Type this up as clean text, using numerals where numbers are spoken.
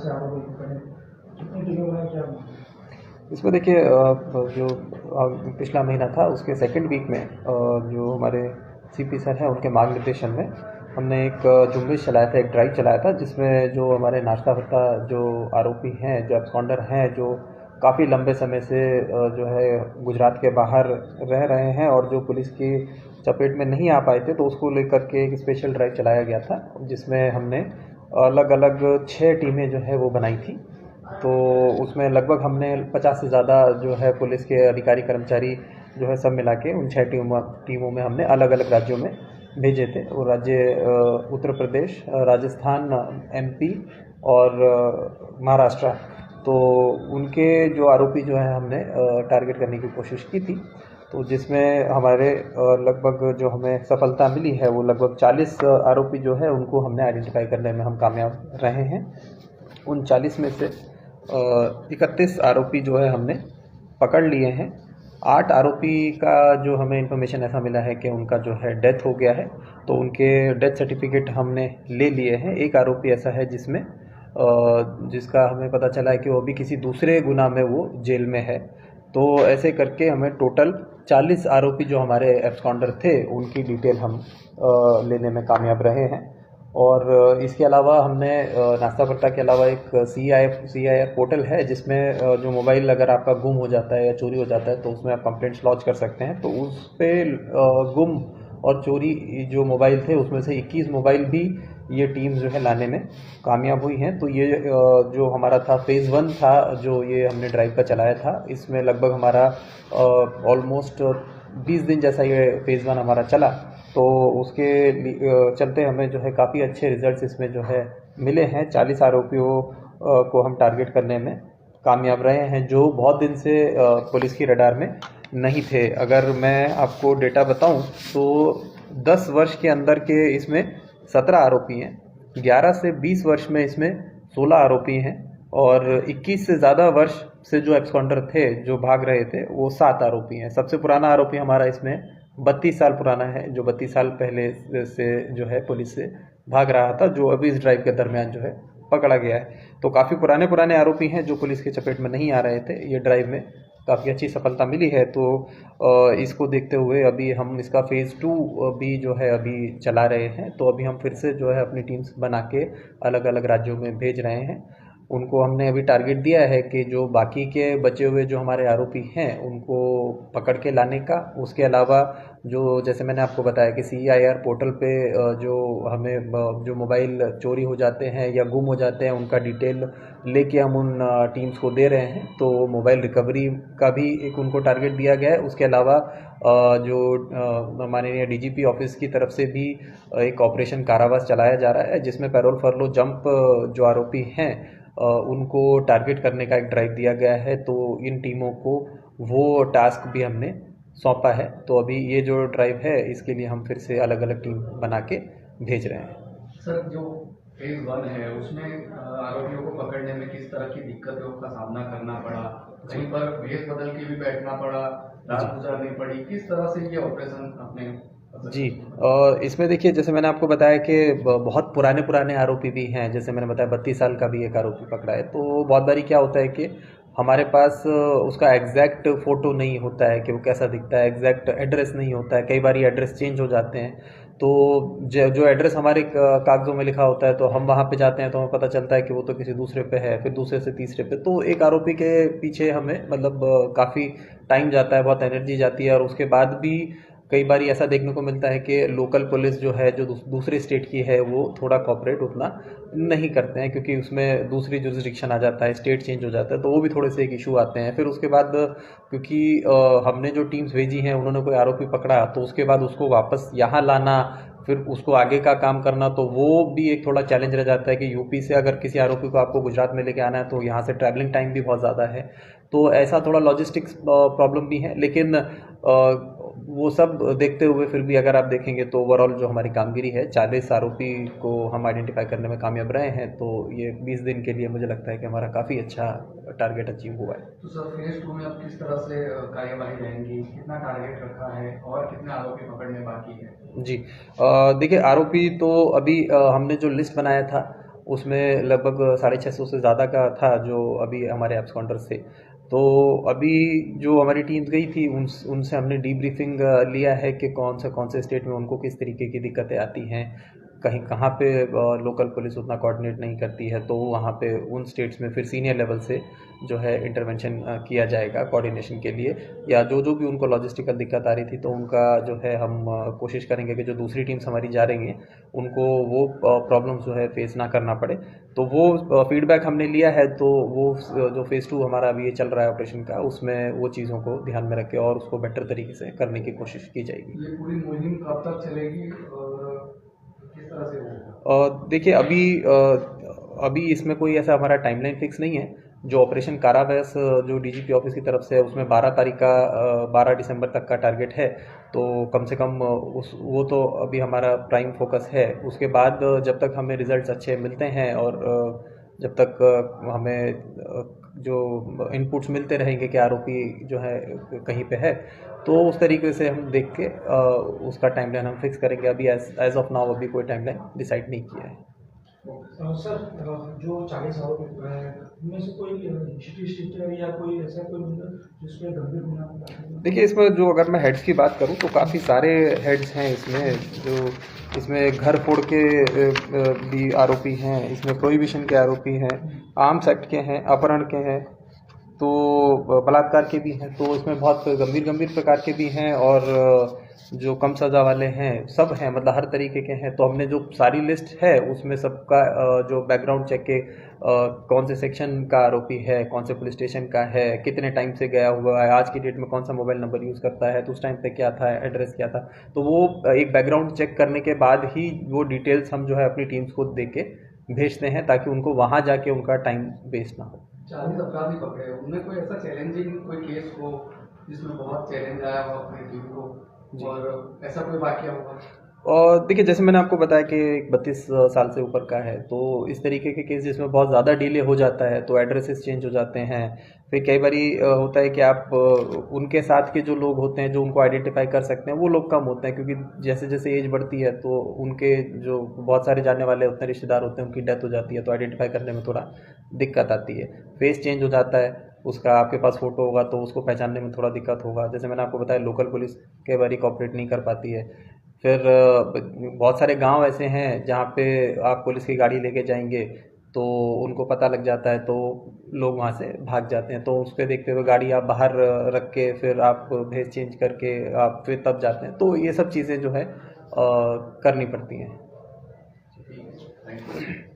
से आरोपी पकड़े, कितने किलो है क्या? इसमें देखिए जो पिछला महीना था उसके सेकंड वीक में जो हमारे सीपी सर हैं उनके मार्गदर्शन में हमने एक जुम्बिश चलाया था, एक ड्राइव चलाया था, जिसमें जो हमारे नाश्ता भत्ता जो आरोपी हैं, जो एब्सकॉन्डर हैं, जो काफ़ी लंबे समय से जो है गुजरात के बाहर रह रहे हैं और जो पुलिस की चपेट में नहीं आ पाए थे, तो उसको लेकर के एक स्पेशल ड्राइव चलाया गया था, जिसमें हमने अलग अलग 6 टीमें जो है वो बनाई थी। तो उसमें लगभग हमने 50 से ज़्यादा जो है पुलिस के अधिकारी कर्मचारी जो है सब मिला के उन 6 टीमों में हमने अलग अलग राज्यों में भेजे थे। वो राज्य उत्तर प्रदेश, राजस्थान, एमपी और महाराष्ट्र। तो उनके जो आरोपी जो है हमने टारगेट करने की कोशिश की थी, तो जिसमें हमारे लगभग जो हमें सफलता मिली है वो लगभग 40 आरोपी जो है उनको हमने आइडेंटिफाई करने में हम कामयाब रहे हैं। उन 40 में से 31 आरोपी जो है हमने पकड़ लिए हैं। 8 आरोपी का जो हमें इन्फॉर्मेशन ऐसा मिला है कि उनका जो है डेथ हो गया है, तो उनके डेथ सर्टिफिकेट हमने ले लिए हैं। एक आरोपी ऐसा है जिसका हमें पता चला है कि वो अभी किसी दूसरे गुनाह में वो जेल में है। तो ऐसे करके हमें टोटल 40 आरोपी जो हमारे एब्सकॉन्डर थे उनकी डिटेल हम लेने में कामयाब रहे हैं। और इसके अलावा हमने नाश्ता भत्ता के अलावा एक CIR पोर्टल है, जिसमें जो मोबाइल अगर आपका गुम हो जाता है या चोरी हो जाता है तो उसमें आप कंप्लेंट्स लॉन्च कर सकते हैं। तो उस पर गुम और चोरी जो मोबाइल थे उसमें से 21 मोबाइल भी ये टीम जो है लाने में कामयाब हुई हैं। तो ये जो हमारा था फ़ेज़ 1 था, जो ये हमने ड्राइव का चलाया था, इसमें लगभग हमारा ऑलमोस्ट 20 दिन जैसा ये फ़ेज़ 1 हमारा चला। तो उसके चलते हमें जो है काफ़ी अच्छे रिजल्ट्स इसमें जो है मिले हैं। 40 आरोपियों को हम टारगेट करने में कामयाब रहे हैं, जो बहुत दिन से पुलिस की रडार में नहीं थे। अगर मैं आपको डेटा बताऊं तो 10 वर्ष के अंदर के इसमें 17 आरोपी हैं, 11 से 20 वर्ष में इसमें 16 आरोपी हैं और 21 से ज़्यादा वर्ष से जो एब्सकॉन्डर थे, जो भाग रहे थे, वो 7 आरोपी हैं। सबसे पुराना आरोपी हमारा इसमें 32 साल पुराना है, जो 32 साल पहले से जो है पुलिस से भाग रहा था, जो अभी इस ड्राइव के दरमियान जो है पकड़ा गया है। तो काफ़ी पुराने आरोपी हैं जो पुलिस के चपेट में नहीं आ रहे थे। ये ड्राइव में काफ़ी अच्छी सफलता मिली है। तो इसको देखते हुए अभी हम इसका फ़ेज़ 2 भी जो है अभी चला रहे हैं। तो अभी हम फिर से जो है अपनी टीम्स बना के अलग अलग राज्यों में भेज रहे हैं। उनको हमने अभी टारगेट दिया है कि जो बाकी के बचे हुए जो हमारे आरोपी हैं उनको पकड़ के लाने का। उसके अलावा जो जैसे मैंने आपको बताया कि CIR पोर्टल पे जो हमें जो मोबाइल चोरी हो जाते हैं या गुम हो जाते हैं उनका डिटेल लेके हम उन टीम्स को दे रहे हैं। तो मोबाइल रिकवरी का भी एक उनको टारगेट दिया गया है। उसके अलावा जो माननीय DGP ऑफिस की तरफ से भी एक ऑपरेशन कारावास चलाया जा रहा है, जिसमें पैरोल फरलो जंप जो आरोपी हैं उनको टारगेट करने का एक ड्राइव दिया गया है। तो इन टीमों को वो टास्क भी हमने सौंपा है। तो अभी ये जो ड्राइव है इसके लिए हम फिर से अलग अलग टीम बना के भेज रहे हैं। सर, जो फ़ेज़ 1 है उसमें आरोपियों को पकड़ने में किस तरह की दिक्कतों का सामना करना पड़ा? कहीं पर भेष बदल के भी बैठना पड़ा, रात गुजारनी पड़ी, किस तरह से ये ऑपरेशन अपने जी, इसमें देखिए जैसे मैंने आपको बताया कि बहुत पुराने आरोपी भी हैं। जैसे मैंने बताया 32 साल का भी एक आरोपी पकड़ा है। तो बहुत बारी क्या होता है कि हमारे पास उसका एग्जैक्ट फ़ोटो नहीं होता है कि वो कैसा दिखता है, एग्जैक्ट एड्रेस नहीं होता है। कई बार एड्रेस चेंज हो जाते हैं। तो जो एड्रेस हमारे कागज़ों में लिखा होता है तो हम वहाँ पे जाते हैं तो हमें पता चलता है कि वो तो किसी दूसरे पे है, फिर दूसरे से तीसरे पे। तो एक आरोपी के पीछे हमें मतलब काफ़ी टाइम जाता है, बहुत एनर्जी जाती है। और उसके बाद भी कई बार ऐसा देखने को मिलता है कि लोकल पुलिस जो है, जो दूसरे स्टेट की है, वो थोड़ा कॉपरेट उतना नहीं करते हैं, क्योंकि उसमें दूसरी जुरिस्डिक्शन आ जाता है, स्टेट चेंज हो जाता है। तो वो भी थोड़े से एक इशू आते हैं। फिर उसके बाद क्योंकि हमने जो टीम्स भेजी हैं उन्होंने कोई आरोपी पकड़ा, तो उसके बाद उसको वापस यहाँ लाना, फिर उसको आगे का काम करना, तो वो भी एक थोड़ा चैलेंज रह जाता है कि यूपी से अगर किसी आरोपी को आपको गुजरात में लेके आना है तो यहाँ से ट्रैवलिंग टाइम भी बहुत ज़्यादा है। तो ऐसा थोड़ा लॉजिस्टिक्स प्रॉब्लम भी है। लेकिन वो सब देखते हुए फिर भी अगर आप देखेंगे तो ओवरऑल जो हमारी कामगिरी है, 40 आरोपी को हम आइडेंटिफाई करने में कामयाब रहे हैं। तो ये 20 दिन के लिए मुझे लगता है कि हमारा काफ़ी अच्छा टारगेट अचीव हुआ है। तो सर, फ़ेज़ 2 में अब किस तरह से कार्यवाही रहेंगी? कितना टारगेट रखा है और कितने आरोपी पकड़ने बाकी है? जी, देखिए आरोपी तो अभी हमने जो लिस्ट बनाया था उसमें लगभग 650 से ज़्यादा का था जो अभी हमारे एब्सकॉन्डर्स थे। तो अभी जो हमारी टीम्स गई थी उनसे हमने डीब्रीफिंग लिया है कि कौन से स्टेट में उनको किस तरीके की दिक्कतें आती हैं, कहीं कहाँ पे लोकल पुलिस उतना कोऑर्डिनेट नहीं करती है, तो वहाँ पे उन स्टेट्स में फिर सीनियर लेवल से जो है इंटरवेंशन किया जाएगा कोऑर्डिनेशन के लिए, या जो भी उनको लॉजिस्टिकल दिक्कत आ रही थी तो उनका जो है हम कोशिश करेंगे कि जो दूसरी टीम्स हमारी जा रही हैं उनको वो प्रॉब्लम्स जो है फेस ना करना पड़े। तो वो फीडबैक हमने लिया है, तो वो जो फेज़ 2 हमारा अभी ये चल रहा है ऑपरेशन का, उसमें वो चीज़ों को ध्यान में रख के और उसको बेटर तरीके से करने की कोशिश की जाएगी। ये पूरी मुहिम कब तक चलेगी और किस तरह से होगा? देखिए अभी इसमें कोई ऐसा हमारा टाइमलाइन फिक्स नहीं है। जो ऑपरेशन कारावैस जो डीजीपी ऑफिस की तरफ से है उसमें 12 तारीख का 12 दिसंबर तक का टारगेट है, तो कम से कम वो तो अभी हमारा प्राइम फोकस है। उसके बाद जब तक हमें रिजल्ट्स अच्छे मिलते हैं और जब तक हमें जो इनपुट्स मिलते रहेंगे कि आरोपी जो है कहीं पे है, तो उस तरीके से हम देख के उसका टाइमलाइन हम फिक्स करेंगे। अभी एज ऑफ नाउ अभी कोई टाइमलाइन डिसाइड नहीं किया है। सर, जो 40 आरोपी हैं उनमें से कोई सिटी स्टेटर या कोई ऐसा कोई बंदा जिसमें गंभीर गुनाह? देखिए इसमें जो अगर मैं हेड्स की बात करूं तो काफ़ी सारे हेड्स हैं इसमें। जो इसमें घर फोड़ के भी आरोपी हैं, इसमें प्रोहिबिशन के आरोपी हैं, आर्म्स एक्ट के हैं, अपहरण के हैं, तो बलात्कार के भी हैं, तो इसमें बहुत गंभीर प्रकार के भी हैं और जो कम सज़ा वाले हैं सब हैं, मतलब हर तरीके के हैं। तो हमने जो सारी लिस्ट है उसमें सबका जो बैकग्राउंड चेक के कौन से सेक्शन का आरोपी है, कौन से पुलिस स्टेशन का है, कितने टाइम से गया हुआ है, आज की डेट में कौन सा मोबाइल नंबर यूज़ करता है, तो उस टाइम पे क्या था, एड्रेस क्या था, तो वो एक बैकग्राउंड चेक करने के बाद ही वो डिटेल्स हम जो है अपनी टीम्स को दे के भेजते हैं ताकि उनको वहाँ जाके उनका टाइम वेस्ट ना हो। 40 अपराधी पकड़े, उनमें कोई ऐसा चैलेंजिंग कोई केस हो जिसमें बहुत चैलेंज आया हो अपनी टीम को, और ऐसा कोई वाकया हुआ? और देखिए जैसे मैंने आपको बताया कि 32 साल से ऊपर का है, तो इस तरीके के केस जिसमें बहुत ज़्यादा डिले हो जाता है तो एड्रेसेस चेंज हो जाते हैं। फिर कई बारी होता है कि आप उनके साथ के जो लोग होते हैं जो उनको आइडेंटिफाई कर सकते हैं वो लोग कम होते हैं, क्योंकि जैसे जैसे एज बढ़ती है तो उनके जो बहुत सारे जानने वाले होते हैं, रिश्तेदार होते हैं, उनकी डेथ हो जाती है, तो आइडेंटिफाई करने में थोड़ा दिक्कत आती है। फेस चेंज हो जाता है, उसका आपके पास फ़ोटो होगा तो उसको पहचानने में थोड़ा दिक्कत होगा। जैसे मैंने आपको बताया लोकल पुलिस कई बारी कोऑपरेट नहीं कर पाती है। फिर बहुत सारे गांव ऐसे हैं जहाँ पे आप पुलिस की गाड़ी लेके जाएंगे तो उनको पता लग जाता है, तो लोग वहाँ से भाग जाते हैं, तो उसके देखते हुए गाड़ी आप बाहर रख के फिर आप भेस चेंज करके आप फिर तब जाते हैं, तो ये सब चीज़ें जो है करनी पड़ती हैं। ठीक है, थैंक यू।